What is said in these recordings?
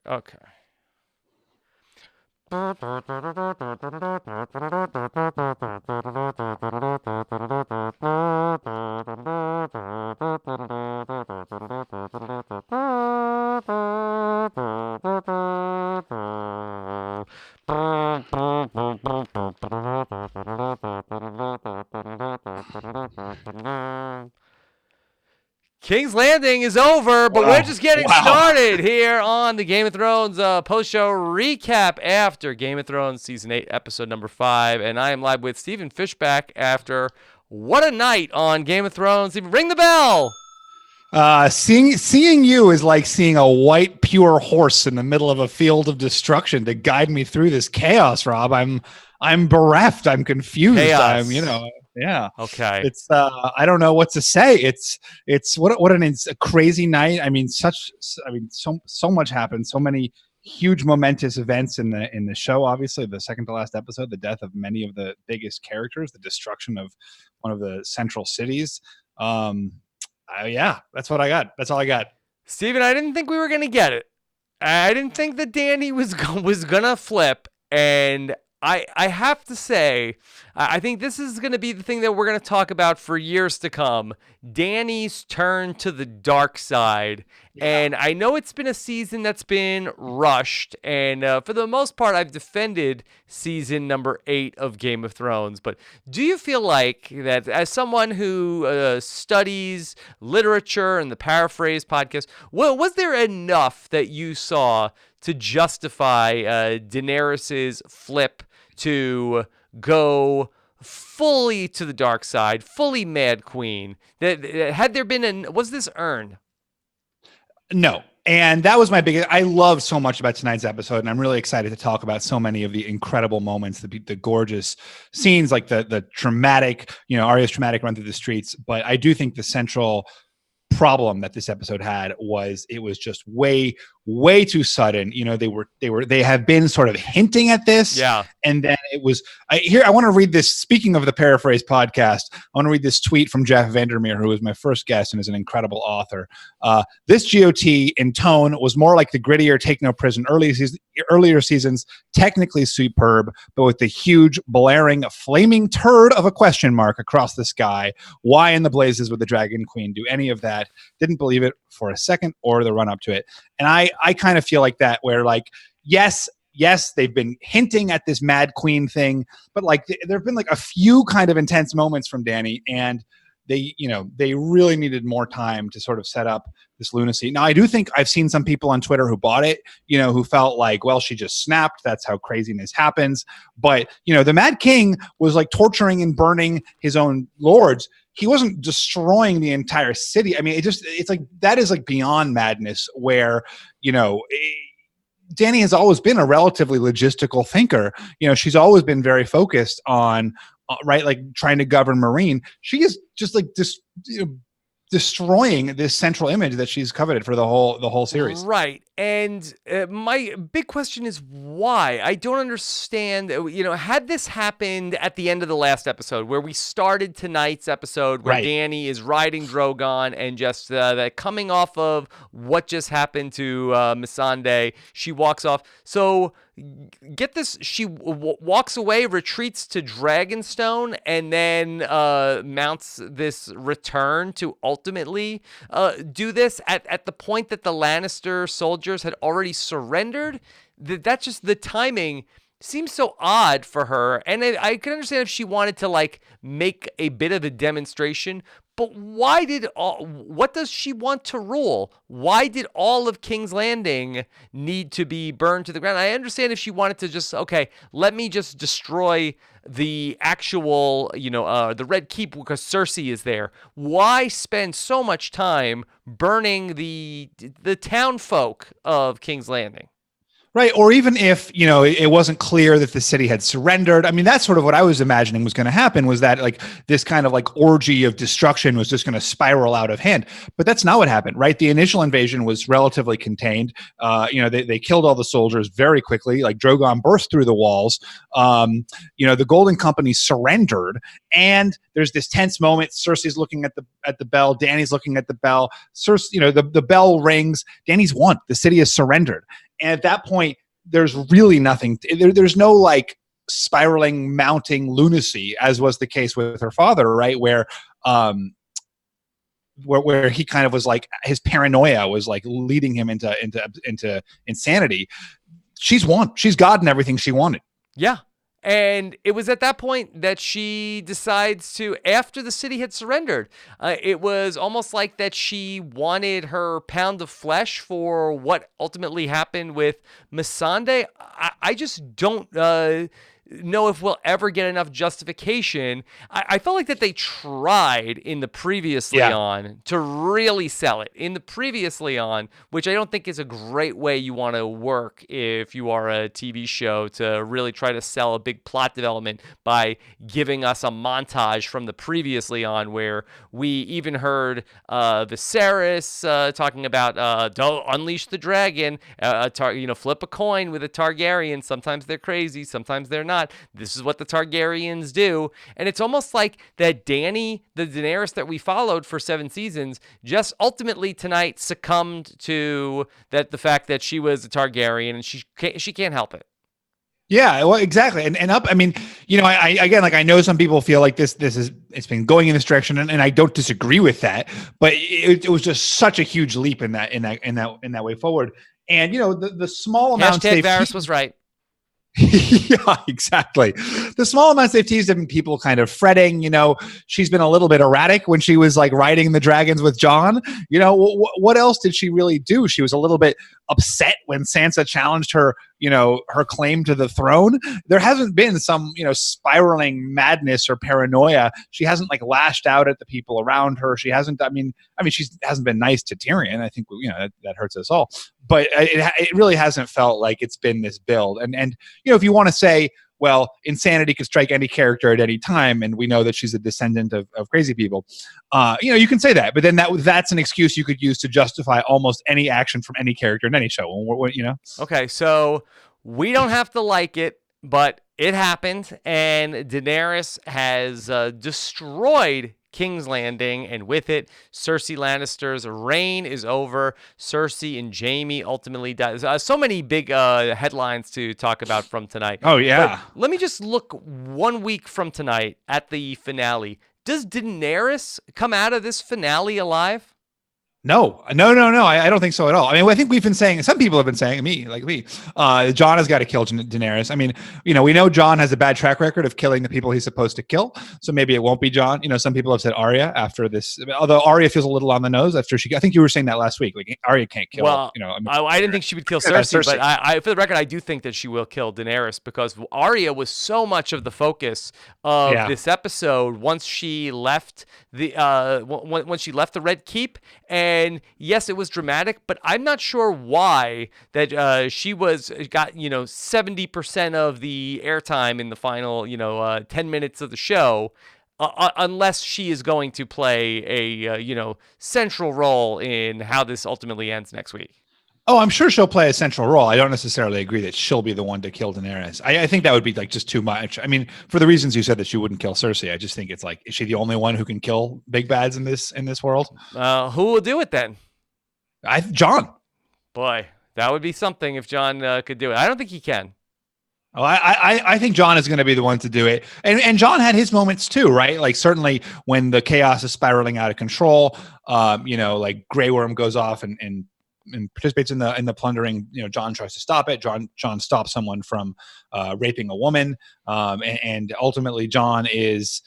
Okay. King's Landing is over, but we're Wow. just getting Wow. started here on the Game of Thrones post-show recap after Game of Thrones Season 8, Episode number 5. And I am live with Stephen Fishback after what a night on Game of Thrones. Stephen, ring the bell! Seeing you is like seeing a white pure horse in the middle of a field of destruction to guide me through this chaos, Rob. I'm bereft. I'm confused. Chaos. Yeah. Okay. It's I don't know what to say. It's what a crazy night. So much happened. So many huge momentous events in the show. Obviously, the second to last episode, the death of many of the biggest characters, the destruction of one of the central cities. Yeah, that's what I got. That's all I got. Stephen, I didn't think we were going to get it. I didn't think that Danny was gonna flip, and I have to say, I think this is going to be the thing that we're going to talk about for years to come. Danny's turn to the dark side. Yeah. And I know it's been a season that's been rushed, and for the most part, I've defended season number 8 of Game of Thrones. But do you feel like that, as someone who studies literature and the Paraphrase podcast, was there enough that you saw to justify Daenerys's flip to go fully to the dark side, fully Mad Queen? That had there been was this earned? No. And that was my biggest. I love so much about tonight's episode, and I'm really excited to talk about so many of the incredible moments, the gorgeous scenes, like the dramatic, Arya's traumatic run through the streets. But I do think the central problem that this episode had was it was just way too sudden. They have been sort of hinting at this. Yeah. And then it was I want to read this. Speaking of the Paraphrase podcast, I want to read this tweet from Jeff Vandermeer, who was my first guest and is an incredible author. This GOT in tone was more like the grittier Take No Prison earlier seasons, technically superb, but with the huge blaring flaming turd of a question mark across the sky. Why in the blazes would the Dragon Queen do any of that? Didn't believe it for a second or the run up to it. And I kind of feel like that, where like, yes, they've been hinting at this Mad Queen thing, but like there have been like a few kind of intense moments from Danny, and they really needed more time to sort of set up this lunacy. Now, I do think I've seen some people on Twitter who bought it, who felt like, well, she just snapped. That's how craziness happens. But, the Mad King was like torturing and burning his own lords. He wasn't destroying the entire city. I mean, it's like, that is like beyond madness, where, Danny has always been a relatively logistical thinker. She's always been very focused on, right, like trying to govern Marine. She is just like destroying this central image that she's coveted for the whole series. Right. And my big question is why? I don't understand. Had this happened at the end of the last episode, where we started tonight's episode, where Right. Danny is riding Drogon and just that coming off of what just happened to Missandei, she walks off. So get this, she walks away, retreats to Dragonstone, and then mounts this return to ultimately do this at the point that the Lannister soldiers had already surrendered. That's just, the timing seems so odd for her. And I can understand if she wanted to like make a bit of a demonstration, but what does she want to rule? Why did all of King's Landing need to be burned to the ground? I understand if she wanted to just, okay, let me just destroy the actual, the Red Keep because Cersei is there. Why spend so much time burning the town folk of King's Landing? Right. Or even if, it wasn't clear that the city had surrendered. I mean, that's sort of what I was imagining was going to happen, was that like this kind of like orgy of destruction was just going to spiral out of hand. But that's not what happened, right? The initial invasion was relatively contained. They killed all the soldiers very quickly. Like Drogon burst through the walls. The Golden Company surrendered. And there's this tense moment. Cersei's looking at the bell. Danny's looking at the bell. Cersei, the bell rings. Danny's won. The city has surrendered. And at that point, there's really nothing. There's no like spiraling, mounting lunacy, as was the case with her father, right? Where he kind of was like, his paranoia was like leading him into insanity. She's gotten everything she wanted. Yeah. And it was at that point that she decides to, after the city had surrendered, it was almost like that she wanted her pound of flesh for what ultimately happened with Missandei. I just don't know if we'll ever get enough justification. I felt like that they tried in the previously on to really sell it. In the previously on, which I don't think is a great way you want to work if you are a TV show, to really try to sell a big plot development by giving us a montage from the previously on, where we even heard Viserys talking about don't unleash the dragon, flip a coin with a Targaryen. Sometimes they're crazy, sometimes they're not. This is what the Targaryens do. And it's almost like that Dany, the Daenerys that we followed for 7 seasons, just ultimately tonight succumbed to the fact that she was a Targaryen, and she can't help it. Yeah, well, exactly. I mean, I again, like, I know some people feel like it's been going in this direction, and I don't disagree with that, but it was just such a huge leap in that way forward. And the small amounts Varys was right. Yeah, exactly. The small amounts they've teased have been people kind of fretting. She's been a little bit erratic when she was like riding the dragons with Jon. What else did she really do? She was a little bit upset when Sansa challenged her, her claim to the throne. There hasn't been some, spiraling madness or paranoia. She hasn't like lashed out at the people around her. She hasn't. I mean, she hasn't been nice to Tyrion. I think that hurts us all. But it really hasn't felt like it's been this build. And if you want to say, well, insanity could strike any character at any time, and we know that she's a descendant of crazy people, you can say that. But then that's an excuse you could use to justify almost any action from any character in any show. Okay, so we don't have to like it, but it happened, and Daenerys has destroyed King's Landing, and with it, Cersei Lannister's reign is over. Cersei and Jaime ultimately dies. So many big headlines to talk about from tonight. Oh, yeah. But let me just look 1 week from tonight at the finale. Does Daenerys come out of this finale alive? No. I don't think so at all. I mean, I think we've been saying, some people have been saying, Jon has got to kill Daenerys. I mean, we know Jon has a bad track record of killing the people he's supposed to kill. So maybe it won't be Jon. Some people have said Arya after this, although Arya feels a little on the nose after I think you were saying that last week. Like, Arya can't kill. Well, I didn't think she would kill Cersei, but I, for the record, I do think that she will kill Daenerys, because Arya was so much of the focus of this episode once she left the Red Keep. And yes, it was dramatic, but I'm not sure why that she got 70% of the airtime in the final 10 minutes of the show, unless she is going to play a central role in how this ultimately ends next week. Oh, I'm sure she'll play a central role. I don't necessarily agree that she'll be the one to kill Daenerys. I think that would be like just too much. I mean, for the reasons you said that she wouldn't kill Cersei, I just think it's like, is she the only one who can kill big bads in this world? Who will do it then? Jon. Boy, that would be something if Jon could do it. I don't think he can. Oh, I think Jon is going to be the one to do it, and Jon had his moments too, right? Like, certainly when the chaos is spiraling out of control, like Grey Worm goes off and participates in the plundering. Jon tries to stop it. Jon stops someone from raping a woman, and ultimately Jon is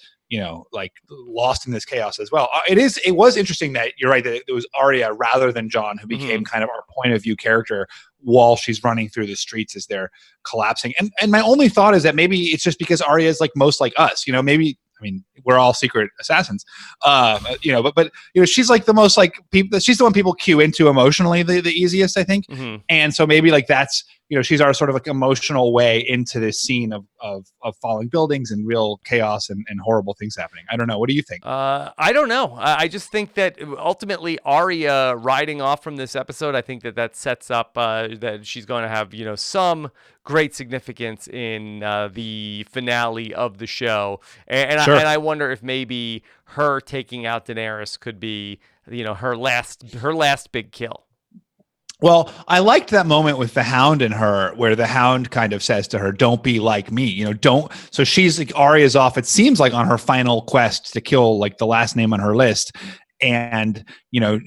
like lost in this chaos as well. It was interesting that you're right, that it was Arya rather than Jon who became kind of our point of view character while she's running through the streets as they're collapsing. And my only thought is that maybe it's just because Arya is like most like us. Maybe, I mean, we're all secret assassins, but she's like the most like people. She's the one people cue into emotionally the easiest, I think. And so maybe like that's, she's our sort of like emotional way into this scene of falling buildings and real chaos and horrible things happening. I don't know. What do you think? I don't know. I just think that ultimately Arya riding off from this episode, I think that sets up that she's going to have, some great significance in the finale of the show. And I wonder if maybe her taking out Daenerys could be, her last big kill. Well, I liked that moment with the Hound and her, where the Hound kind of says to her, "Don't be like me." Don't. So she's like, Arya's off. It seems like on her final quest to kill like the last name on her list, and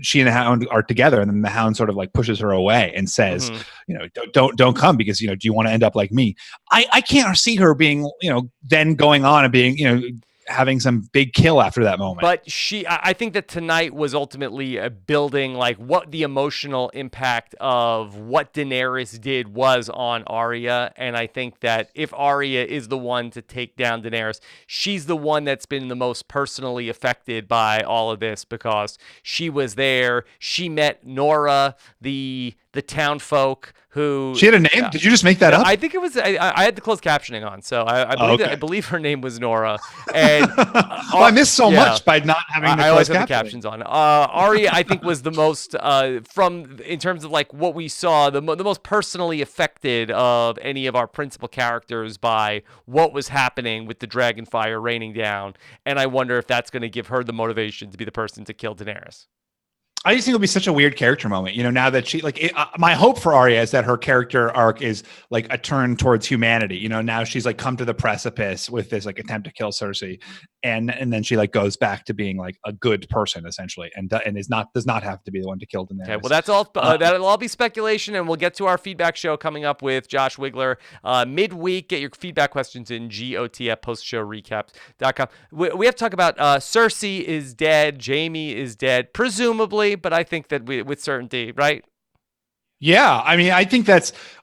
she and the Hound are together, and then the Hound sort of like pushes her away and says, Mm-hmm. don't come because do you want to end up like me? I can't see her being then going on and being having some big kill after that moment. But I think that tonight was ultimately building like what the emotional impact of what Daenerys did was on Arya. And I think that if Arya is the one to take down Daenerys, she's the one that's been the most personally affected by all of this because she was there. She met Nora, the town folk who she had a name. Did you just make that up? I think it was. I had the closed captioning on, so I believe her name was Nora. And well, I missed so much by not having the always closed have the captions on. Arya, I think, was the most in terms of like what we saw, the most personally affected of any of our principal characters by what was happening with the dragon fire raining down. And I wonder if that's going to give her the motivation to be the person to kill Daenerys. I just think it'll be such a weird character moment, now that she my hope for Arya is that her character arc is like a turn towards humanity. Now she's like come to the precipice with this like attempt to kill Cersei, and then she like goes back to being like a good person essentially, and does not have to be the one to kill Daenerys. Okay, well that's all. That'll all be speculation, and we'll get to our feedback show coming up with Josh Wigler midweek. Get your feedback questions in got@postshowrecaps.com. We have to talk about Cersei is dead, Jaime is dead, presumably, but I think that with certainty, right? Yeah, I mean, I think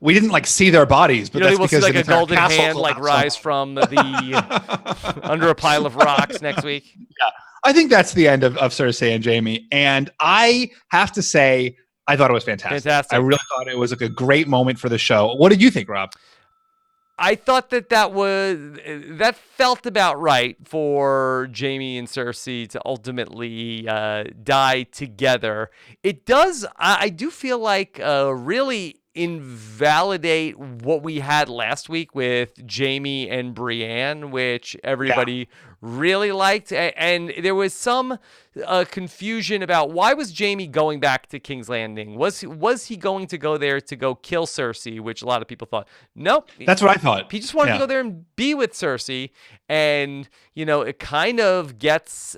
we didn't like see their bodies, but that's we'll because see like a golden hand like rise from the under a pile of rocks next week. Yeah, I think that's the end of Cersei and Jaime, and I have to say, I thought it was fantastic. I really thought it was like a great moment for the show. What did you think, Rob? I thought that felt about right for Jaime and Cersei to ultimately die together. It does. I do feel like really invalidate what we had last week with Jaime and Brienne, which everybody really liked, and there was some confusion about why was Jaime going back to King's Landing. Was he going to go there to go kill Cersei, which a lot of people thought? Nope, that's what I thought. He just wanted to go there and be with Cersei, and it kind of gets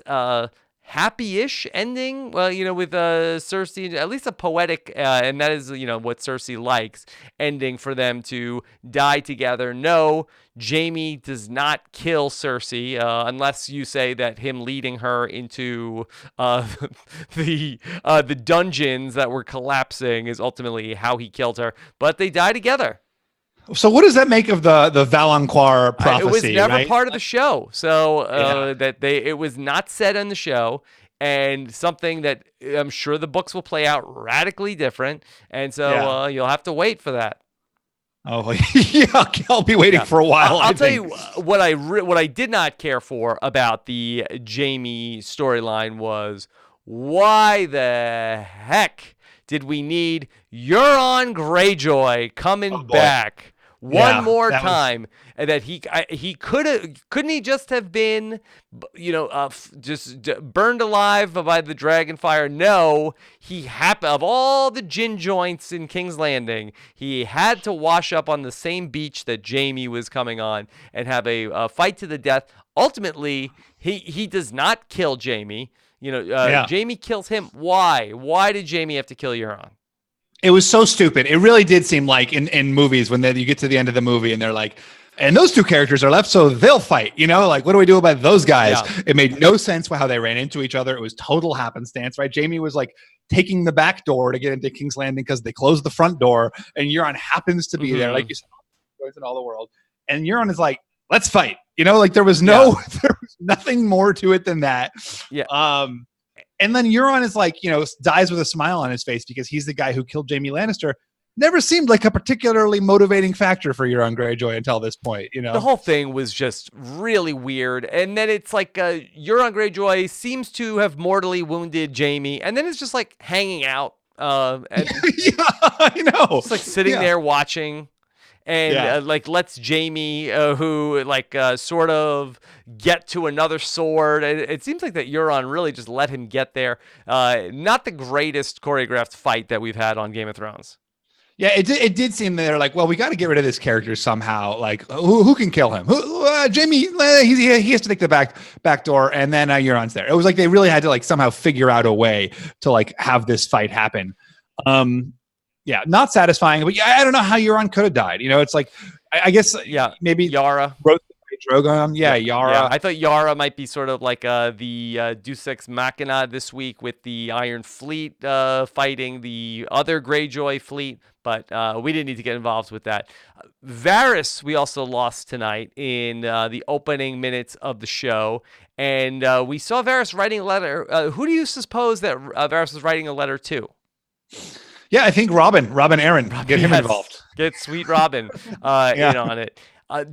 happy-ish ending, with Cersei, at least a poetic, and that is, what Cersei likes, ending for them to die together. No, Jaime does not kill Cersei, unless you say that him leading her into the dungeons that were collapsing is ultimately how he killed her, but they die together. So what does that make of the Valancourt prophecy? It was never right? part of the show, so it was not said on the show, and something that I'm sure the books will play out radically different, and so you'll have to wait for that. Oh yeah, I'll be waiting for a while. I'll tell you what I did not care for about the Jaime storyline was why the heck did we need Euron Greyjoy coming back one more time? That he couldn't he just have been, just burned alive by the dragon fire? No, he of all the gin joints in King's Landing, he had to wash up on the same beach that Jaime was coming on and have a fight to the death. Ultimately, he does not kill Jaime. Jaime kills him. Why? Why did Jaime have to kill Euron? It was so stupid. It really did seem like in movies when you get to the end of the movie and they're like, and those two characters are left, so they'll fight. Like, what do we do about those guys? Yeah. It made no sense how they ran into each other. It was total happenstance, right? Jaime was like taking the back door to get into King's Landing because they closed the front door, and Euron happens to be there, like you said, in all the world. And Euron is like, let's fight. There was there was nothing more to it than that. Yeah. And then Euron is like, dies with a smile on his face because he's the guy who killed Jaime Lannister. Never seemed like a particularly motivating factor for Euron Greyjoy until this point, The whole thing was just really weird. And then it's like Euron Greyjoy seems to have mortally wounded Jaime, and then it's just like hanging out. And I know. Just like sitting there watching. and Yeah. like lets Jaime, who like sort of get to another sword. It seems like that Euron really just let him get there. Not the greatest choreographed fight that we've had on Game of Thrones. Yeah, it did seem that they're like, well, we got to get rid of this character somehow. Like, who can kill him? Jaime, he has to take the back door, and then Euron's there. It was like they really had to like somehow figure out a way to like have this fight happen. Yeah, not satisfying, but yeah, I don't know how Euron could have died. You know, it's like, I guess, Yeah, maybe Yara. Drogon. Yeah, Yara. Yeah, I thought Yara might be sort of like the Deus Ex Machina this week with the Iron Fleet fighting the other Greyjoy fleet, but we didn't need to get involved with that. Varys, we also lost tonight in the opening minutes of the show, and we saw Varys writing a letter. Who do you suppose that Varys was writing a letter to? Yeah, I think Robin Aaron. Get him involved. Get sweet Robin in on it.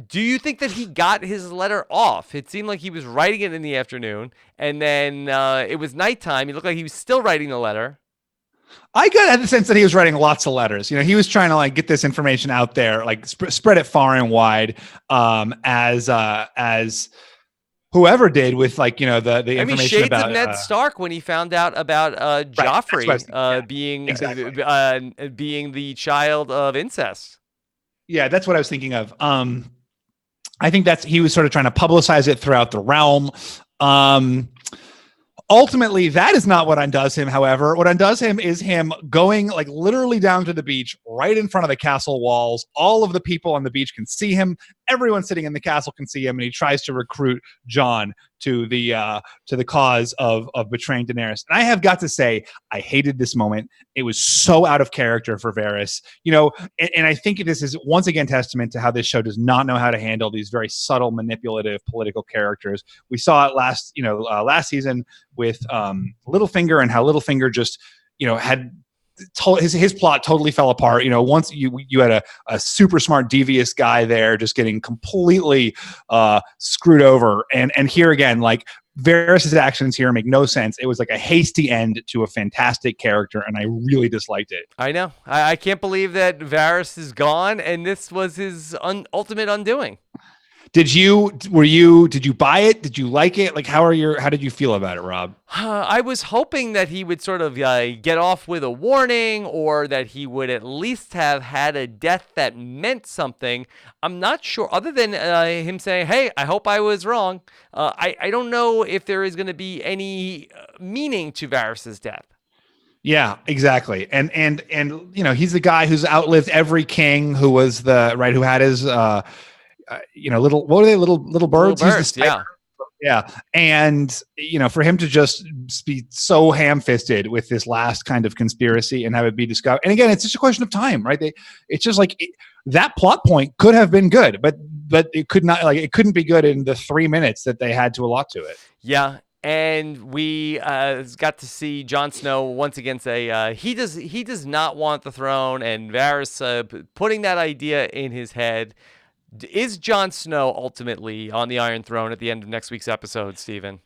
Do you think that he got his letter off? It seemed like he was writing it in the afternoon, and then it was nighttime. He looked like he was still writing the letter. I got the sense that he was writing lots of letters. You know, he was trying to like get this information out there, like spread it far and wide, as whoever did with like, you know, the information shades about of Ned Stark when he found out about Joffrey being the child of incest. Yeah, that's what I was thinking of. I think he was sort of trying to publicize it throughout the realm. Ultimately, that is not what undoes him. However, what undoes him is him going like literally down to the beach, right in front of the castle walls. All of the people on the beach can see him. Everyone sitting in the castle can see him, and he tries to recruit Jon to the cause of betraying Daenerys. And I have got to say, I hated this moment. It was so out of character for Varys, you know. And I think this is once again testament to how this show does not know how to handle these very subtle, manipulative political characters. We saw it last season with Littlefinger, and how Littlefinger just, you know, had his plot totally fell apart. You know, once you had a super smart, devious guy there just getting completely screwed over. And here again, like Varys' actions here make no sense. It was like a hasty end to a fantastic character, and I really disliked it. I know. I can't believe that Varys is gone, and this was his ultimate undoing. Did you buy it? Did you like it? Like, how did you feel about it, Rob? I was hoping that he would sort of get off with a warning, or that he would at least have had a death that meant something. I'm not sure, other than him saying, hey, I hope I was wrong. I don't know if there is going to be any meaning to Varys' death. Yeah, exactly. And you know, he's the guy who's outlived every king who was who had his you know, little birds. He's the yeah. And you know, for him to just be so ham-fisted with this last kind of conspiracy and have it be discovered, and again, it's just a question of time, right? It's just like that plot point could have been good, but it could not. Like, it couldn't be good in the 3 minutes that they had to allot to it. Yeah. And we got to see Jon Snow once again say he does not want the throne, and Varys putting that idea in his head. Is Jon Snow ultimately on the Iron Throne at the end of next week's episode, Steven?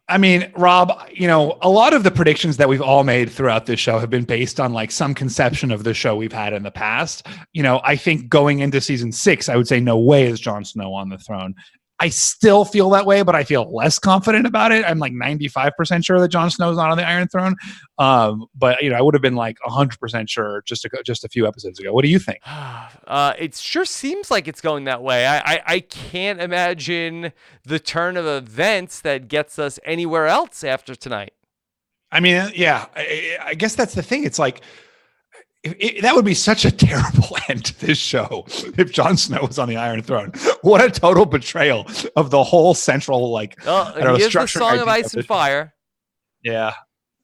I mean, Rob, you know, a lot of the predictions that we've all made throughout this show have been based on like some conception of the show we've had in the past. You know, I think going into season 6, I would say no way is Jon Snow on the throne. I still feel that way, but I feel less confident about it. I'm like 95% sure that Jon Snow's not on the Iron Throne. But you know, I would have been like 100% sure just a few episodes ago. What do you think? It sure seems like it's going that way. I can't imagine the turn of events that gets us anywhere else after tonight. I mean, yeah, I guess that's the thing. It's like, that would be such a terrible end to this show if Jon Snow was on the Iron Throne. What a total betrayal of the whole central, like, he is the Song of Ice and Fire. Yeah,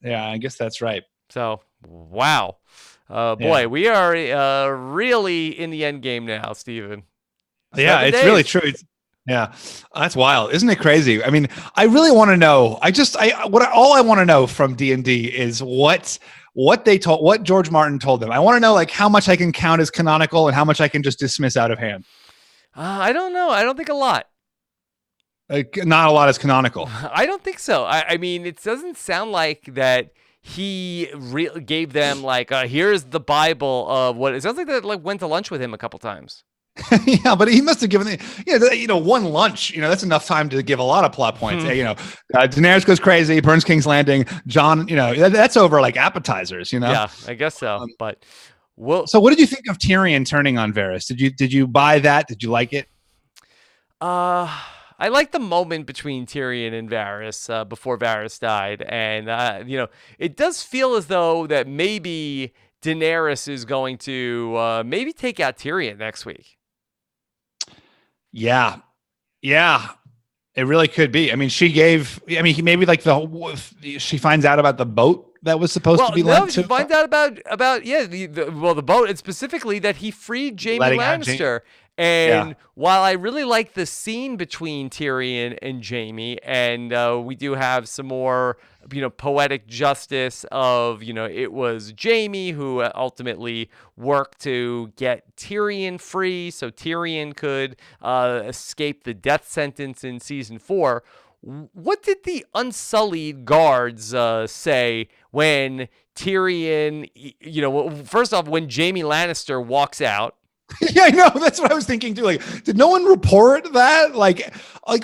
I guess that's right. So, wow. Boy, we are really in the end game now, Steven. Yeah, it's really true. Yeah, that's wild. Isn't it crazy? I mean, I really want to know. All I want to know from D&D is what George Martin told them. I want to know like how much I can count as canonical and how much I can just dismiss out of hand. I don't know. I don't think a lot. Not a lot is canonical. I don't think so. I mean, it doesn't sound like that he gave them like, here's the Bible of what it sounds like. That like went to lunch with him a couple times. Yeah, but he must have given one lunch. That's enough time to give a lot of plot points. Daenerys goes crazy, burns King's Landing. John, that's over like appetizers. Yeah, I guess so. But so what did you think of Tyrion turning on Varys? Did you buy that? Did you like it? I like the moment between Tyrion and Varys before Varys died, and it does feel as though that maybe Daenerys is going to maybe take out Tyrion next week. Yeah, it really could be. I mean, maybe like she finds out about the boat that was supposed to be lent to. She finds out about the boat, and specifically that he freed Jaime Lannister. And while I really like the scene between Tyrion and Jaime, and we do have some more, poetic justice of, it was Jaime who ultimately worked to get Tyrion free so Tyrion could escape the death sentence in season 4. What did the Unsullied guards say when Tyrion, first off, when Jaime Lannister walks out? Yeah, I know. That's what I was thinking too. Like, did no one report that? Like,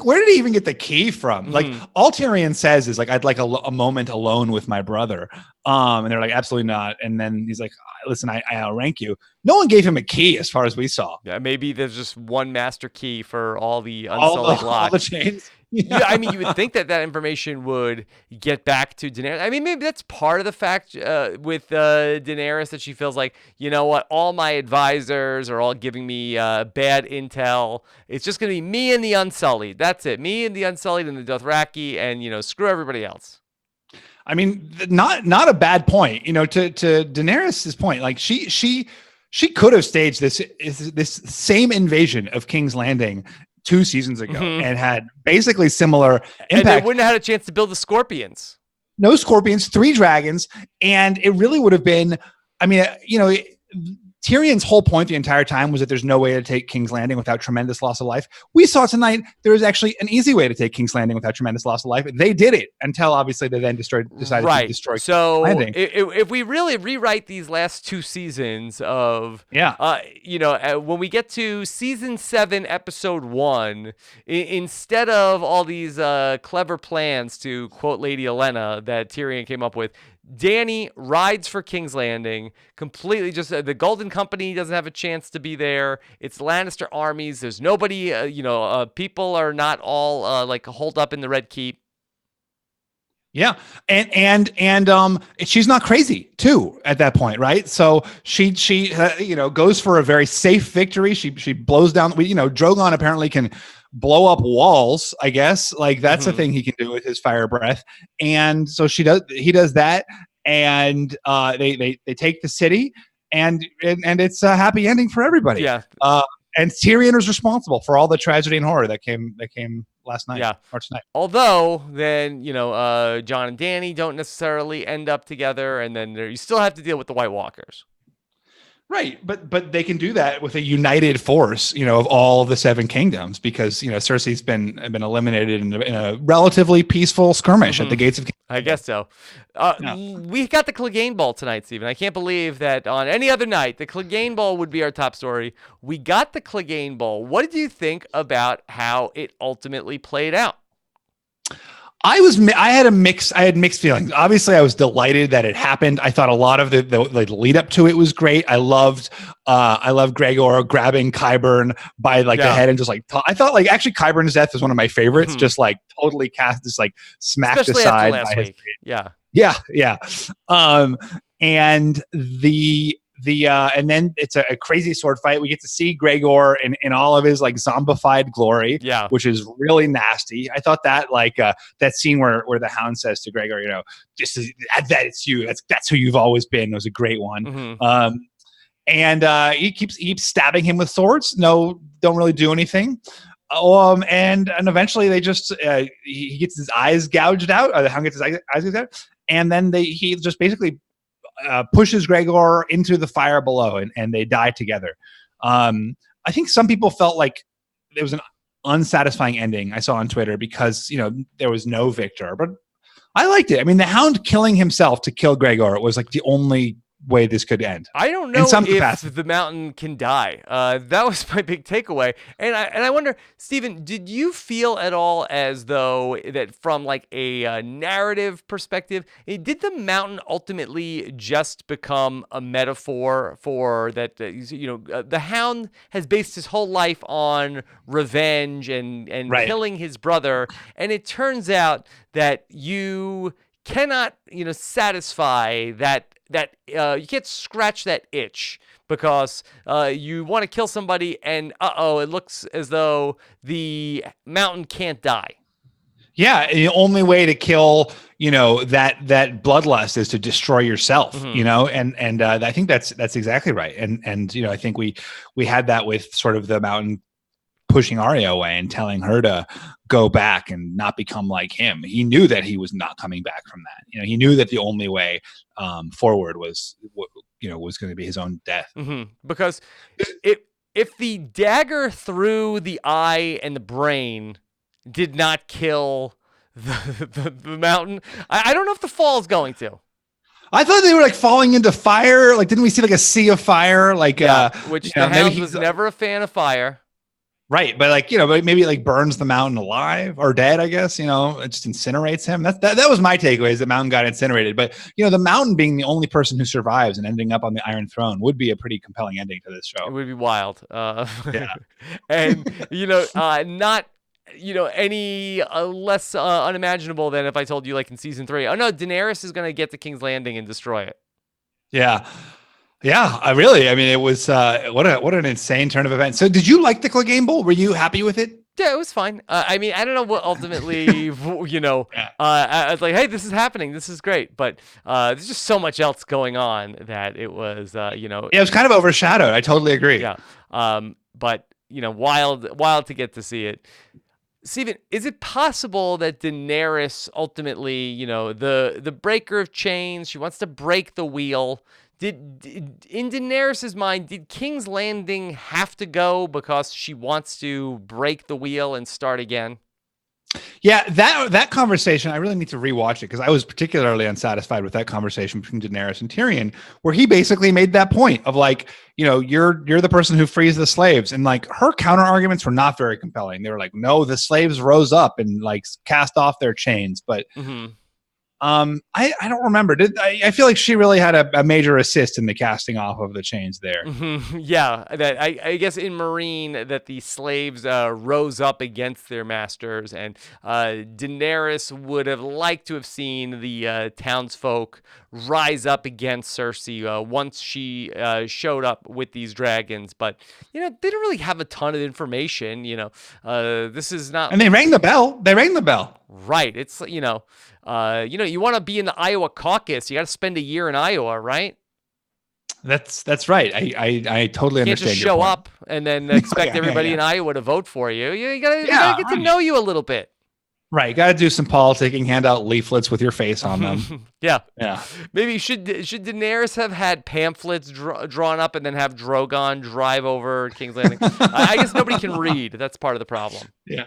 where did he even get the key from? Like, all Tyrion says is like, "I'd like a moment alone with my brother." And they're like, "Absolutely not." And then he's like, "Listen, I outrank you." No one gave him a key, as far as we saw. Yeah, maybe there's just one master key for all the Unsullied locks. All the chains. Yeah, I mean, you would think that information would get back to Daenerys. I mean, maybe that's part of the fact with Daenerys that she feels like, you know what, all my advisors are all giving me bad intel. It's just going to be me and the Unsullied. That's it. Me and the Unsullied and the Dothraki, and, screw everybody else. I mean, not a bad point. To Daenerys' point, like she could have staged this same invasion of King's Landing 2 seasons ago and had basically similar impact. And they wouldn't have had a chance to build the scorpions. No scorpions, 3 dragons. And it really would have been, I mean, Tyrion's whole point the entire time was that there's no way to take King's Landing without tremendous loss of life. We saw tonight there is actually an easy way to take King's Landing without tremendous loss of life. They did it until obviously they then decided to destroy King's Landing. If we really rewrite these last 2 seasons of, when we get to season 7, episode 1, instead of all these clever plans, to quote Lady Olenna, that Tyrion came up with, Dany rides for King's Landing, completely just the Golden Company doesn't have a chance to be there. It's Lannister armies. There's nobody, people are not all like holed up in the Red Keep. Yeah. And she's not crazy too at that point. Right. So she goes for a very safe victory. She blows down, Drogon apparently can blow up walls, I guess. Like that's a thing he can do with his fire breath. And so he does that. And they take the city and it's a happy ending for everybody. Yeah. And Tyrion was responsible for all the tragedy and horror that came last night. Yeah. Or tonight. Although then, Jon and Dany don't necessarily end up together, and then you still have to deal with the White Walkers. Right, but they can do that with a united force, of all the 7 kingdoms, because Cersei's been eliminated in a relatively peaceful skirmish at the gates of. I guess so. We got the Cleganebowl tonight, Stephen. I can't believe that on any other night the Cleganebowl would be our top story. We got the Cleganebowl. What did you think about how it ultimately played out? I had mixed feelings. Obviously, I was delighted that it happened. I thought a lot of the lead up to it was great. I loved Gregor grabbing Qyburn by the head and just I thought actually Qyburn's death was one of my favorites. Just totally cast, just smacked especially aside after last by week. Yeah. And and then it's a crazy sword fight. We get to see Gregor in all of his zombified glory, which is really nasty. I thought that that scene where the Hound says to Gregor, just that it's you. That's who you've always been. Was a great one. And he keeps stabbing him with swords. No, don't really do anything. And eventually they just he gets his eyes gouged out. Or the Hound gets his eyes gouged out, and then he just basically pushes Gregor into the fire below, and they die together. I think some people felt like it was an unsatisfying ending. I saw on Twitter because there was no victor, but I liked it. I mean, the Hound killing himself to kill Gregor was the only way this could end. I don't In know some if capacity. the mountain can die. That was my big takeaway. And I wonder, Stephen, did you feel at all as though that from like a narrative perspective, did the mountain ultimately just become a metaphor for that? The Hound has based his whole life on revenge and Right. killing his brother, and it turns out that you cannot satisfy that you can't scratch that itch because you want to kill somebody and it looks as though the mountain can't die. Yeah, the only way to kill, that bloodlust is to destroy yourself, and I think that's exactly right. And I think we had that with sort of the mountain pushing Arya away and telling her to go back and not become like him. He knew that he was not coming back from that. He knew that the only way forward was going to be his own death. Because if the dagger through the eye and the brain did not kill the mountain, I don't know if the fall is going to. I thought they were like falling into fire. Like, didn't we see like a sea of fire? Like, which the Hound was never a fan of fire. Right, but maybe it like burns the mountain alive or dead. I guess it just incinerates him. That was my takeaway. Is the mountain got incinerated, but the mountain being the only person who survives and ending up on the Iron Throne would be a pretty compelling ending to this show. It would be wild. Yeah, and not any less unimaginable than if I told you like in season 3. Oh no, Daenerys is gonna get to King's Landing and destroy it. Yeah. Yeah, I mean, it was what an insane turn of events. So, did you like the Cleganebowl? Were you happy with it? Yeah, it was fine. I mean, I don't know what ultimately, I was like, hey, this is happening. This is great. But there's just so much else going on that it was, Yeah, it was kind of overshadowed. I totally agree. Yeah. But wild to get to see it. Steven, is it possible that Daenerys ultimately, the breaker of chains, she wants to break the wheel? Did in Daenerys' mind, did King's Landing have to go because she wants to break the wheel and start again? Yeah, that conversation, I really need to rewatch it because I was particularly unsatisfied with that conversation between Daenerys and Tyrion, where he basically made that point of like, you're the person who frees the slaves, and like her counter arguments were not very compelling. They were like, no, the slaves rose up and like cast off their chains, but. I don't remember. I feel like she really had a major assist in the casting off of the chains there. Yeah, that I guess in Marine that the slaves rose up against their masters, and Daenerys would have liked to have seen the townsfolk rise up against Cersei once she showed up with these dragons. But they didn't really have a ton of information. This is not. And they rang the bell. Right. It's you want to be in the Iowa caucus, you got to spend a year in Iowa, right? That's right. I totally understand. You can't just show up and then expect everybody in Iowa to vote for you. You gotta get to know you a little bit. Right, got to do some politicking, hand out leaflets with your face on them. Yeah. Yeah. Maybe should Daenerys have had pamphlets drawn up and then have Drogon drive over King's Landing? I guess nobody can read. That's part of the problem. Yeah.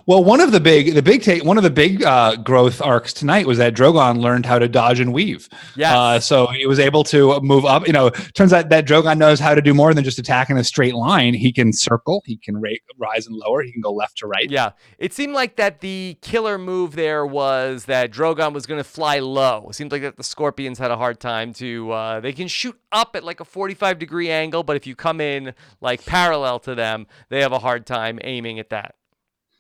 Well, one of the big growth arcs tonight was that Drogon learned how to dodge and weave. Yeah. So he was able to move up. Turns out that Drogon knows how to do more than just attack in a straight line. He can circle. He can rise and lower. He can go left to right. Yeah. It seemed like that the killer move there was that Drogon was going to fly low. It seemed like that the Scorpions had a hard time to. They can shoot up at like a 45-degree angle, but if you come in like parallel to them, they have a hard time aiming at that.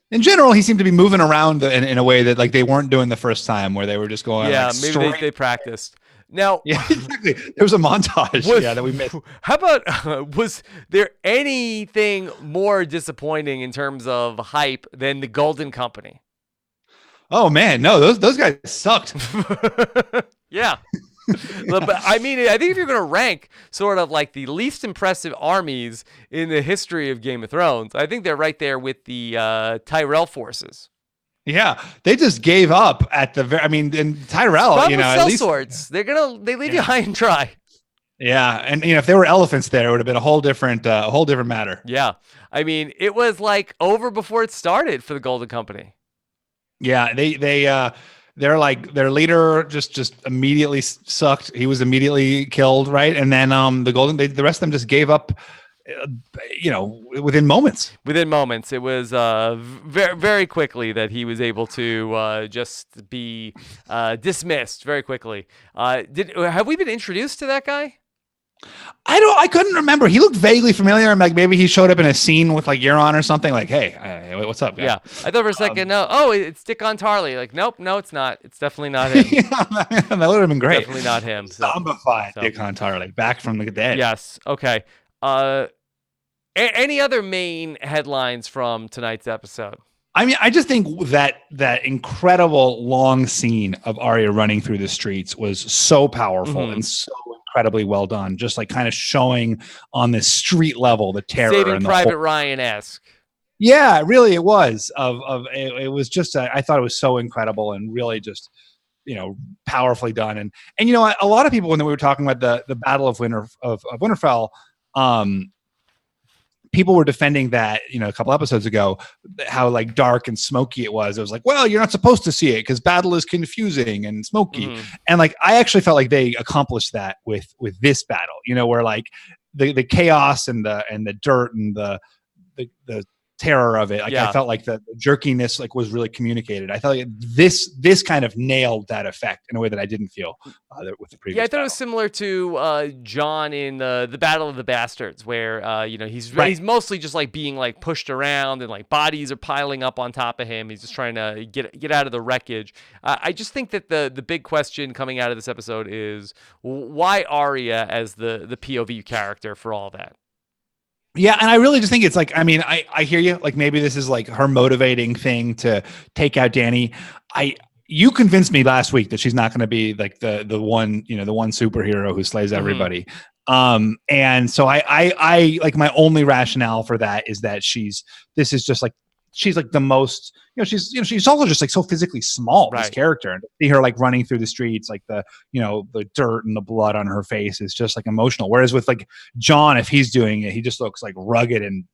In general, he seemed to be moving around in a way that like they weren't doing the first time, where they were just going. Yeah, maybe they practiced. Now, yeah, exactly. There was a montage. That we missed. How about was there anything more disappointing in terms of hype than the Golden Company? Oh man, no, those guys sucked. Yeah. But I mean, I think if you're going to rank sort of like the least impressive armies in the history of Game of Thrones, I think they're right there with the Tyrell forces. Yeah, they just gave up at the very. I mean, and Tyrell, at least swords. They leave you high and dry. Yeah, and if there were elephants there, it would have been a whole different matter. Yeah, I mean, it was like over before it started for the Golden Company. Yeah, they their leader just immediately sucked. He was immediately killed, right? And then the rest of them just gave up, within moments. Within moments, it was very very quickly that he was able to just be dismissed very quickly. Have we been introduced to that guy? I couldn't remember. He looked vaguely familiar. I'm like, maybe he showed up in a scene with like Euron or something. Like, hey, what's up, guy? Yeah, I thought for a second, no. Oh, it's Dick on Tarly. Like, nope, no, it's not. It's definitely not him. Yeah, that would have been great. Definitely not him. Zombified Dick on Tarly, back from the dead. Yes. Okay. Any other main headlines from tonight's episode? I mean, I just think that incredible long scene of Arya running through the streets was so powerful and so incredibly well done. Just like kind of showing on this street level the terror. Saving and Private Ryan-esque. Yeah, really, it was. It was just. I thought it was so incredible and really just, powerfully done. And a lot of people, when we were talking about the Battle of Winterfell, people were defending that, a couple episodes ago, how like dark and smoky it was. It was like, well, you're not supposed to see it because battle is confusing and smoky. And like, I actually felt like they accomplished that with this battle, where like the chaos and the dirt and the terror of it. Like, I felt like the jerkiness like was really communicated. I felt like this kind of nailed that effect in a way that I didn't feel with the previous. Yeah, I thought battle. it was similar to Jon in the Battle of the Bastards, where he's mostly just like being like pushed around and like bodies are piling up on top of him. He's just trying to get out of the wreckage. I just think that the big question coming out of this episode is why Arya as the POV character for all that. Yeah, and I really just think it's like, I mean, I hear you. Like, maybe this is like her motivating thing to take out Dany. You convinced me last week that she's not going to be like the one, the one superhero who slays everybody. And so I like, my only rationale for that is that she's like the most, she's also just like so physically small, this character, and to see her like running through the streets, like the dirt and the blood on her face is just like emotional. Whereas with like Jon, if he's doing it, he just looks like rugged and,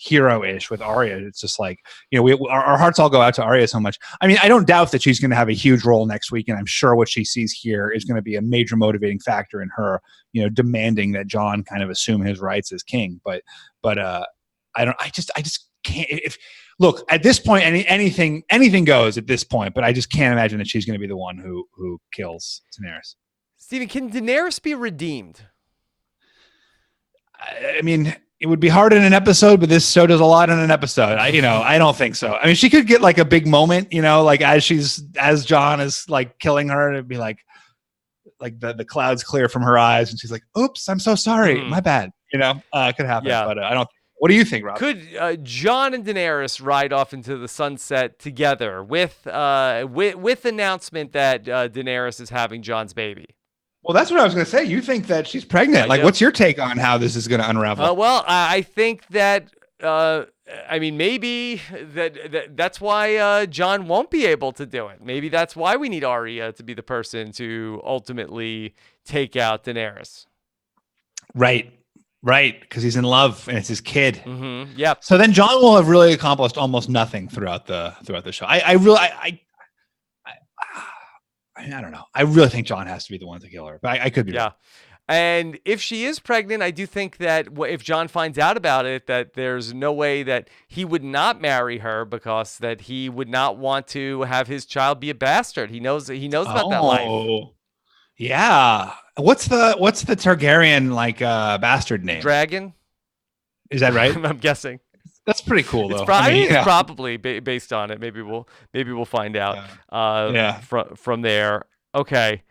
hero-ish. With Arya, it's just like, our hearts all go out to Arya so much. I mean, I don't doubt that she's going to have a huge role next week. And I'm sure what she sees here is going to be a major motivating factor in her, demanding that Jon kind of assume his rights as king. But I just can't. Look, at this point, anything goes at this point, but I just can't imagine that she's going to be the one who kills Daenerys. Steven, can Daenerys be redeemed? I mean, it would be hard in an episode, but this show does a lot in an episode. I don't think so. I mean, she could get like a big moment, like as Jon is like killing her, it'd be like the clouds clear from her eyes, and she's like, "Oops, I'm so sorry, my bad." Could happen. Yeah. But I don't. What do you think, Rob? Could Jon and Daenerys ride off into the sunset together with announcement that Daenerys is having Jon's baby? Well, that's what I was going to say. You think that she's pregnant? What's your take on how this is going to unravel? Well, I think that maybe that's why Jon won't be able to do it. Maybe that's why we need Arya to be the person to ultimately take out Daenerys. Right, because he's in love and it's his kid. Yeah. So then Jon will have really accomplished almost nothing throughout the show. I don't know. I really think Jon has to be the one to kill her, but I could be wrong. And if she is pregnant, I do think that if Jon finds out about it, that there's no way that he would not marry her, because that he would not want to have his child be a bastard. He knows about that life. Yeah. What's the Targaryen bastard name? Dragon. Is that right? I'm guessing. That's pretty cool, though. It's probably based on it. Maybe we'll find out. From there. Okay,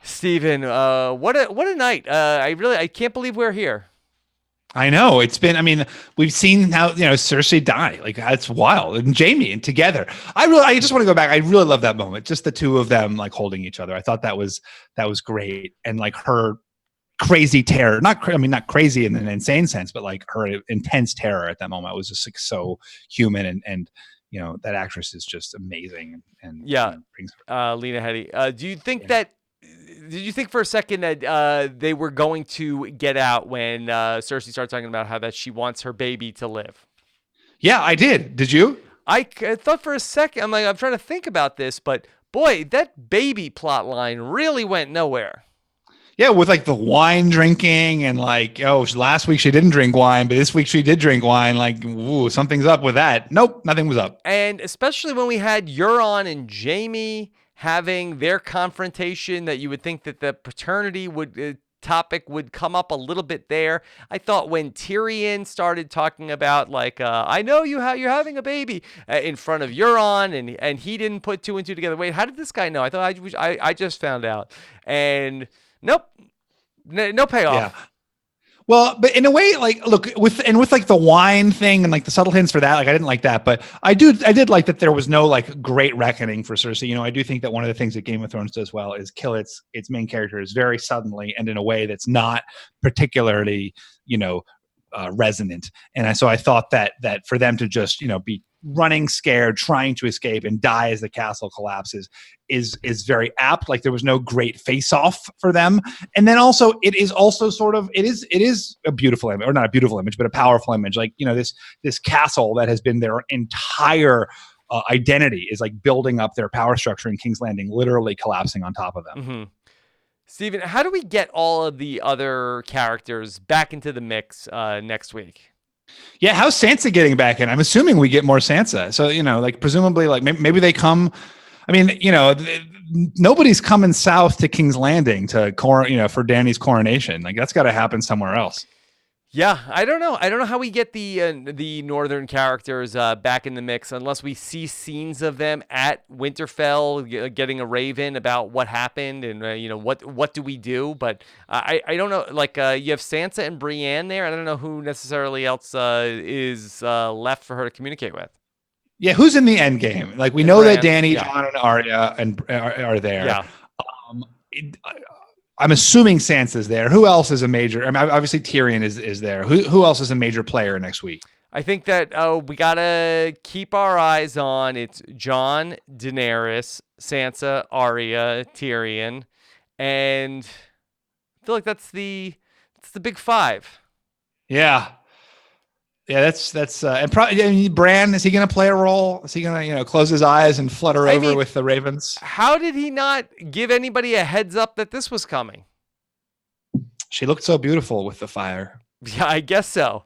Steven, what a night. I can't believe we're here. I know it's been. I mean, we've seen how Cersei die. Like, that's wild. And Jaime and together. I just want to go back. I really love that moment. Just the two of them like holding each other. I thought that was great. And like her crazy terror, not crazy in an insane sense, but like her intense terror at that moment was just like so human. And that actress is just amazing. And brings Lena Headey. Do you think that? Did you think for a second that they were going to get out when Cersei started talking about how that she wants her baby to live? Yeah, I did. Did you? I thought for a second. I'm trying to think about this, but boy, that baby plot line really went nowhere. Yeah, with like the wine drinking and like, oh, last week she didn't drink wine, but this week she did drink wine. Like, ooh, something's up with that. Nope, nothing was up. And especially when we had Euron and Jaime having their confrontation, that you would think that the paternity topic would come up a little bit there. I thought when Tyrion started talking about like, I know you're having a baby in front of Euron, and he didn't put two and two together. Wait, how did this guy know? I thought I just found out, and nope, no payoff. Yeah. Well, but in a way, like, look, with like the wine thing and like the subtle hints for that, like I didn't like that, but I did like that there was no like great reckoning for Cersei. You know, I do think that one of the things that Game of Thrones does well is kill its main characters very suddenly and in a way that's not particularly, resonant. And so I thought that for them to just, be running scared, trying to escape and die as the castle collapses is very apt. Like there was no great face off for them. And then also it is also sort of, it is a beautiful image, or not a beautiful image, but a powerful image. Like, this castle that has been their entire identity is like building up their power structure, in King's Landing literally collapsing on top of them. Mm-hmm. Steven, how do we get all of the other characters back into the mix next week? Yeah, how's Sansa getting back in? I'm assuming we get more Sansa. So, like presumably like maybe they come. I mean, nobody's coming south to King's Landing for Dany's coronation. Like that's got to happen somewhere else. Yeah, I don't know. I don't know how we get the northern characters back in the mix unless we see scenes of them at Winterfell getting a raven about what happened and what do we do. But I don't know. Like you have Sansa and Brienne there. I don't know who necessarily else is left for her to communicate with. Yeah, who's in the end game? Like we know Bran, that Dany, yeah. Jon, and Arya are there. Yeah. I'm assuming Sansa's there. Who else is a major? I mean, obviously Tyrion is there. Who else is a major player next week? I think that we gotta keep our eyes on it's Jon, Daenerys, Sansa, Arya, Tyrion, and I feel like that's the big five. Yeah. Yeah, that's and probably Bran, is he going to play a role? Is he going to close his eyes and flutter over with the ravens? How did he not give anybody a heads up that this was coming? She looked so beautiful with the fire. Yeah, I guess so.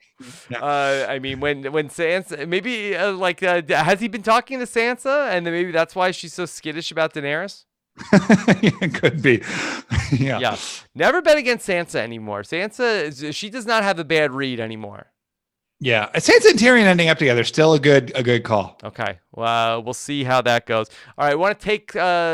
Yeah. I mean, when Sansa, maybe has he been talking to Sansa, and then maybe that's why she's so skittish about Daenerys? Yeah, could be. Yeah. Never bet against Sansa anymore. Sansa, she does not have a bad read anymore. Yeah, Sansa and Tyrion ending up together, still a good call. Okay, well, we'll see how that goes. All right, I want to take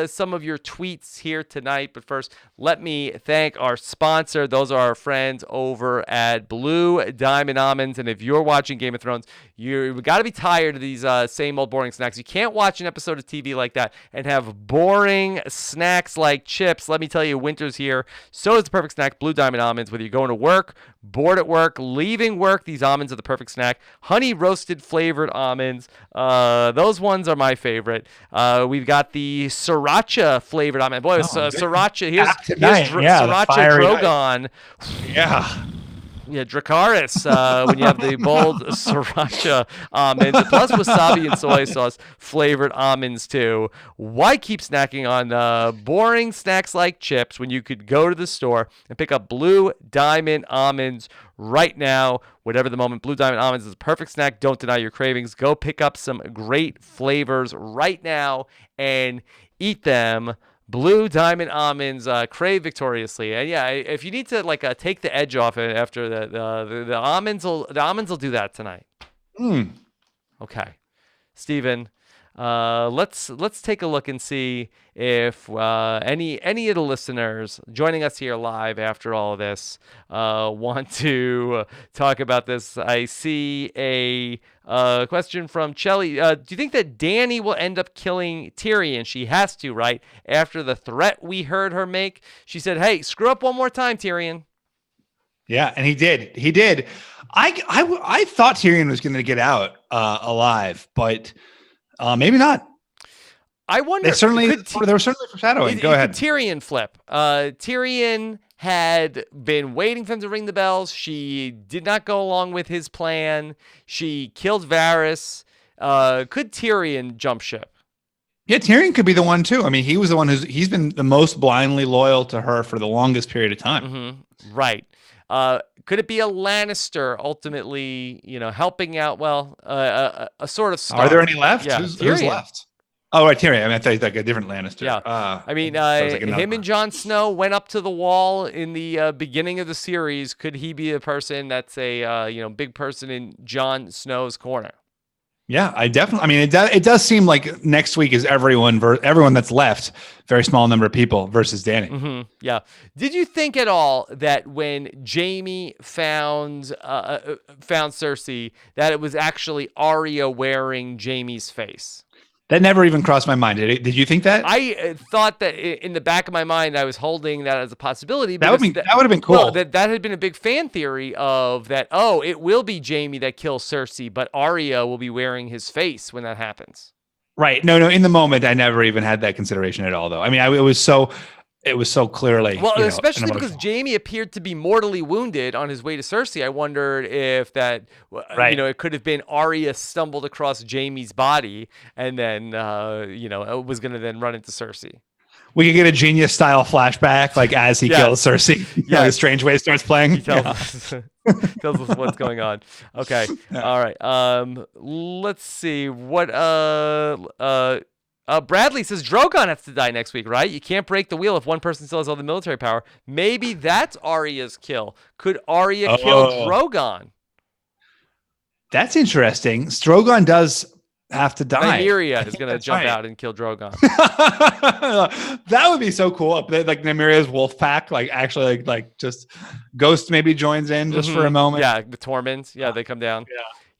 some of your tweets here tonight, but first, let me thank our sponsor. Those are our friends over at Blue Diamond Almonds, and if you're watching Game of Thrones, you've got to be tired of these same old boring snacks. You can't watch an episode of TV like that and have boring snacks like chips. Let me tell you, winter's here. So is the perfect snack, Blue Diamond Almonds. Whether you're going to work, bored at work, leaving work, these almonds are the perfect snack. Honey roasted flavored almonds. Those ones are my favorite. We've got the sriracha flavored almond. Boy, sriracha. Here's sriracha Drogon. Yeah. Yeah, Dracarys, when you have the bold sriracha almonds, plus wasabi and soy sauce flavored almonds too. Why keep snacking on boring snacks like chips when you could go to the store and pick up Blue Diamond almonds right now? Whatever the moment, Blue Diamond almonds is a perfect snack. Don't deny your cravings. Go pick up some great flavors right now and eat them. Blue Diamond almonds, crave victoriously, and yeah, if you need to take the edge off it after the almonds will do that tonight. Okay, Steven, let's take a look and see if any of the listeners joining us here live after all of this want to talk about this. I see a question from Chelly. Do you think that Dany will end up killing Tyrion? She has to, right? After the threat we heard her make, she said, "Hey, screw up one more time, Tyrion." Yeah, and he did. I thought Tyrion was going to get out alive, but maybe not. I wonder. There was certainly foreshadowing. Go ahead. Tyrion flip. Tyrion had been waiting for him to ring the bells. She did not go along with his plan. She killed Varys. Could Tyrion jump ship? Yeah, Tyrion could be the one too. I mean, he was the one he's been the most blindly loyal to her for the longest period of time. Right. Could it be a Lannister ultimately, helping out? Well, a sort of Are there Stark. any left? Yeah, Who's Tyrion. left? Oh, right, Tyrion. I mean, I thought he's like a different Lannister. Yeah. I mean, So it's like another him one. and Jon Snow went up to the wall in the beginning of the series. Could he be a person that's a big person in Jon Snow's corner? Yeah, I definitely. I mean, it does seem like next week is everyone that's left, very small number of people versus Danny. Yeah. Did you think at all that when Jaime found Cersei, that it was actually Arya wearing Jaime's face? That never even crossed my mind. Did you think that? I thought that in the back of my mind, I was holding that as a possibility. That would have been cool. Well, that had been a big fan theory of that. Oh, it will be Jaime that kills Cersei, but Arya will be wearing his face when that happens. Right. No. In the moment, I never even had that consideration at all, though. I mean, it was so clearly. Well, especially because Jaime appeared to be mortally wounded on his way to Cersei. I wondered if that, it could have been Arya stumbled across Jaime's body and then, was going to then run into Cersei. We could get a Genius style flashback, like as he kills Cersei. Yeah, the Strange Way starts playing. He tells us what's going on. Okay, all right. Let's see what Bradley says Drogon has to die next week, right? You can't break the wheel if one person still has all the military power. Maybe that's Arya's kill. Could Arya kill Drogon? That's interesting. Drogon does have to die. Nymeria is going to jump out and kill Drogon. That would be so cool. Like Nymeria's wolf pack, like actually like just Ghost maybe joins in just for a moment. Yeah, the Torments. Yeah, they come down.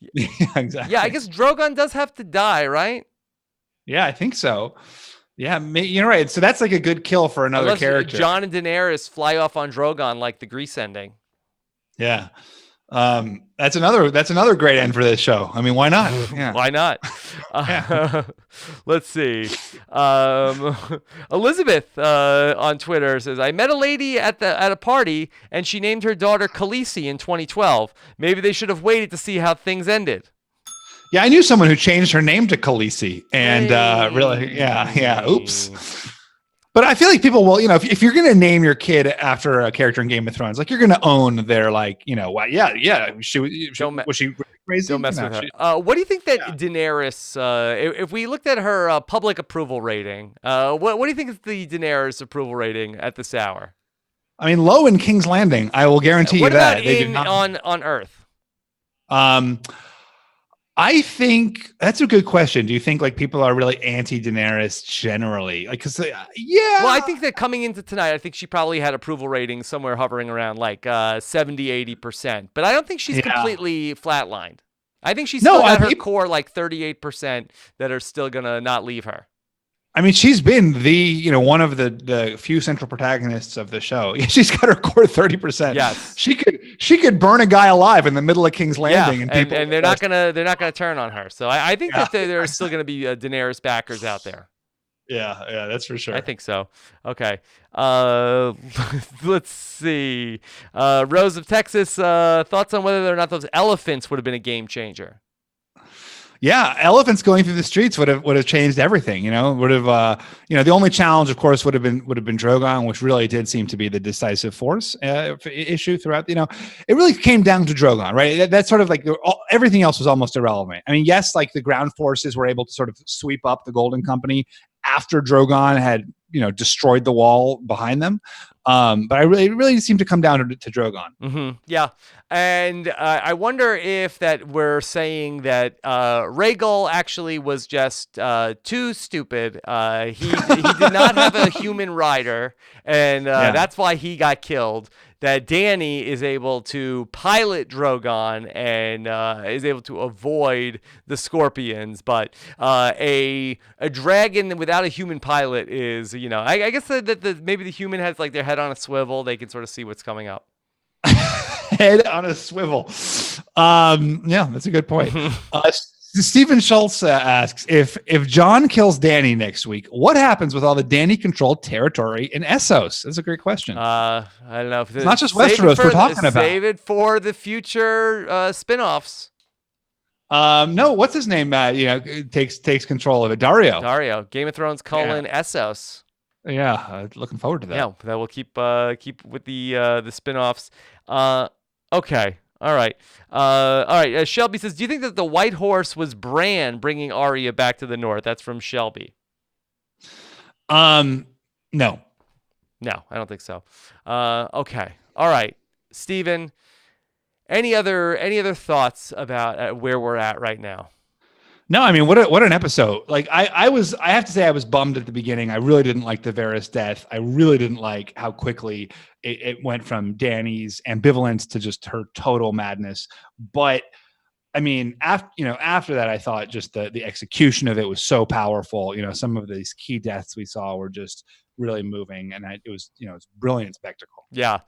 Yeah, exactly. Yeah, I guess Drogon does have to die, right? Yeah, I think so. Yeah, you're right. So that's like a good kill for another character. Jon and Daenerys fly off on Drogon like the Grease ending. Yeah. That's another great end for this show. I mean, why not? Yeah. Why not? Let's see. Elizabeth on Twitter says, I met a lady at a party and she named her daughter Khaleesi in 2012. Maybe they should have waited to see how things ended. Yeah, I knew someone who changed her name to Khaleesi, and really, yeah. Oops. But I feel like people will, if you're going to name your kid after a character in Game of Thrones, like you're going to own their, like, was she crazy? Don't mess with her. What do you think that Daenerys, if we looked at her public approval rating, what do you think is the Daenerys approval rating at this hour? I mean, low in King's Landing. I will guarantee you that. What about on Earth? I think that's a good question. Do you think like people are really anti-Daenerys generally? Like, cause yeah. Well, I think that coming into tonight, I think she probably had approval ratings somewhere hovering around like 70-80%. But I don't think she's completely flatlined. I think she's still got her core like 38% that are still gonna not leave her. I mean, she's been one of the few central protagonists of the show. She's got her core 30%. Yes, she could burn a guy alive in the middle of King's Landing, and they're not gonna turn on her. So I think that there are still gonna be Daenerys backers out there. Yeah, that's for sure. I think so. Okay, let's see. Rose of Texas, thoughts on whether or not those elephants would have been a game changer. Yeah, elephants going through the streets would have changed everything. Would have the only challenge, of course, would have been Drogon, which really did seem to be the decisive force issue throughout. It really came down to Drogon, right? That's sort of like everything else was almost irrelevant. I mean, yes, like the ground forces were able to sort of sweep up the Golden Company after Drogon had destroyed the wall behind them. But it really seemed to come down to Drogon. Mm-hmm. Yeah. And I wonder if that we're saying that Rhaegal actually was just too stupid. He did not have a human rider, and that's why he got killed. That Dany is able to pilot Drogon and is able to avoid the scorpions, but a dragon without a human pilot is, I guess that maybe the human has like their head on a swivel. They can sort of see what's coming up. Head on a swivel. Yeah, that's a good point. Stephen Schultz asks if Jon kills Dany next week, what happens with all the Dany-controlled territory in Essos? That's a great question. I don't know. It's not just Westeros we're talking about. Save it for the future spinoffs. No, what's his name? Takes control of it. Dario. Game of Thrones : Essos. Yeah, looking forward to that. Yeah, that will keep with the spin-offs. Okay. All right. Shelby says, do you think that the white horse was Bran bringing Arya back to the north? That's from Shelby. No. No, I don't think so. Okay. All right. Steven, any other thoughts about where we're at right now? No, I mean, what an episode. Like I have to say I was bummed at the beginning. I really didn't like the Varys death. I really didn't like how quickly it went from Dany's ambivalence to just her total madness. But I mean, after that, I thought just the execution of it was so powerful. Some of these key deaths we saw were just really moving, and it was it's brilliant spectacle. Yeah.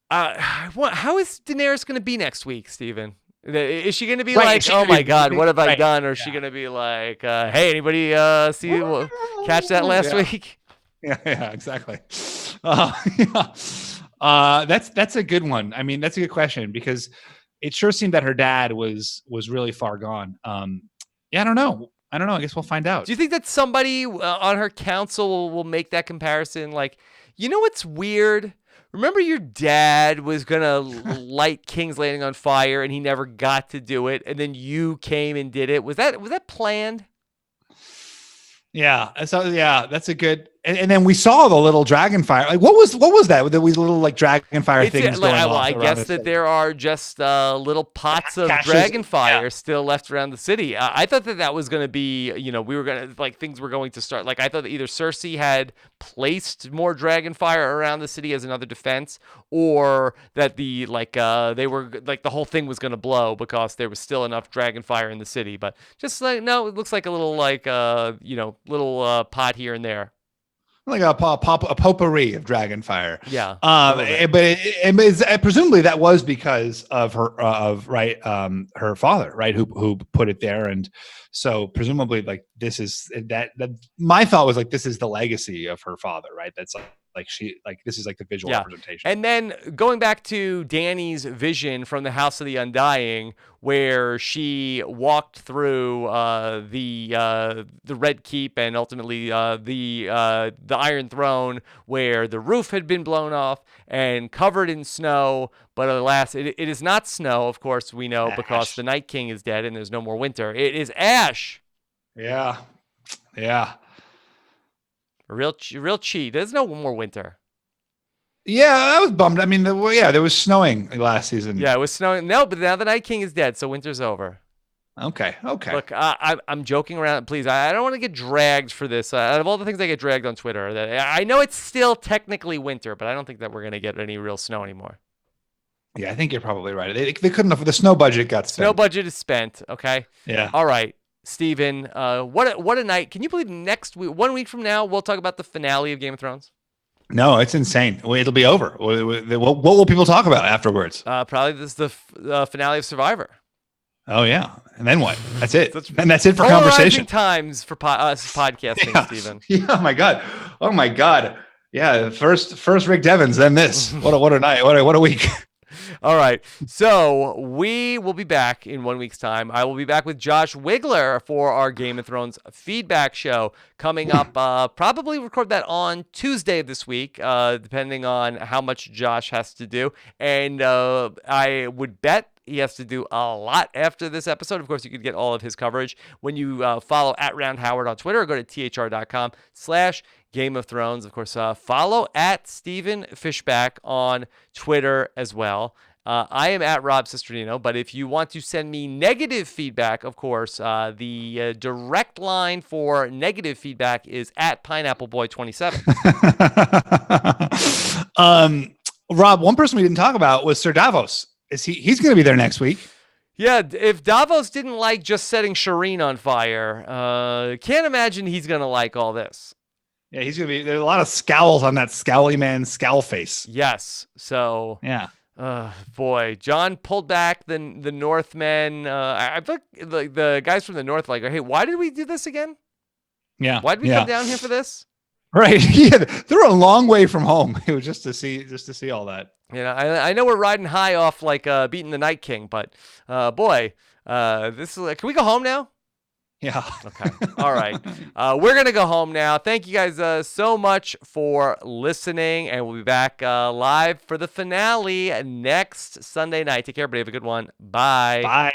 How is Daenerys going to be next week, Steven? Is she going to be like, oh my God, what have I done? Or is she going to be like, hey, anybody catch that last week? Yeah, exactly. That's a good one. I mean, that's a good question because it sure seemed that her dad was really far gone. I don't know. I guess we'll find out. Do you think that somebody on her council will make that comparison? Like, what's weird? Remember your dad was going to light King's Landing on fire and he never got to do it. And then you came and did it. Was that planned? Yeah. So that's a good. And then we saw the little dragon fire. Like what was that? With these little like dragon fire things going on? Well, I guess that there are just little pots of dragon fire still left around the city. I thought that was going to be, we were going to things were going to start. Like I thought that either Cersei had placed more dragon fire around the city as another defense, or that they were the whole thing was going to blow because there was still enough dragon fire in the city. But just no, it looks like a little little pot here and there. Like a potpourri of dragon fire. Yeah. But presumably that was because of her her father, right? Who put it there. And so presumably this is that my thought was this is the legacy of her father, right? That's this is the visual representation. And then going back to Dany's vision from the House of the Undying, where she walked through the Red Keep and ultimately the Iron Throne, where the roof had been blown off and covered in snow. But alas, it is not snow, of course, we know, because the Night King is dead and there's no more winter. It is ash. Yeah. Real cheat. There's no more winter. Yeah, I was bummed. I mean, there was snowing last season. Yeah, it was snowing. No, but now the Night King is dead, so winter's over. Okay. Look, I'm joking around. Please, I don't want to get dragged for this. Out of all the things I get dragged on Twitter, I know it's still technically winter, but I don't think that we're going to get any real snow anymore. Yeah, I think you're probably right. They couldn't afford the snow budget got spent. Snow budget is spent. Okay. Yeah. All right. Steven, what a night. Can you believe next week, 1 week from now, we'll talk about the finale of Game of Thrones? No, it's insane. It'll be over. What will people talk about afterwards? Probably this is the finale of Survivor. Oh, yeah. And then what? That's it. And that's it for conversation. Times for us podcasting, Steven. Yeah, oh, my God. Yeah, first Rick Devens, then this. What a night. What a week. All right. So we will be back in 1 week's time. I will be back with Josh Wigler for our Game of Thrones feedback show coming up. Probably record that on Tuesday of this week, depending on how much Josh has to do. And I would bet he has to do a lot after this episode. Of course, you could get all of his coverage when you follow @RoundHoward on Twitter or go to thr.com/Game of Thrones. Of course, follow @Steven Fishback on Twitter as well. I am @Rob Cesternino, but if you want to send me negative feedback, of course, the direct line for negative feedback is @PineappleBoy27. Rob, one person we didn't talk about was Sir Davos. He's going to be there next week? Yeah, if Davos didn't like just setting Shireen on fire, can't imagine he's going to like all this. Yeah, he's going to be. There's a lot of scowls on that scowly man's scowl face. Yes. So. Yeah. Boy, John pulled back the Northmen. I feel like the guys from the North hey, why did we do this again? Yeah. Why did we come down here for this? Right. Yeah, they're a long way from home. It was just to see all that. I know we're riding high off beating the Night King, but boy, This is. Can we go home now? Yeah. Okay. All right. We're going to go home now. Thank you guys so much for listening, and we'll be back live for the finale next Sunday night. Take care, everybody. Have a good one. Bye. Bye.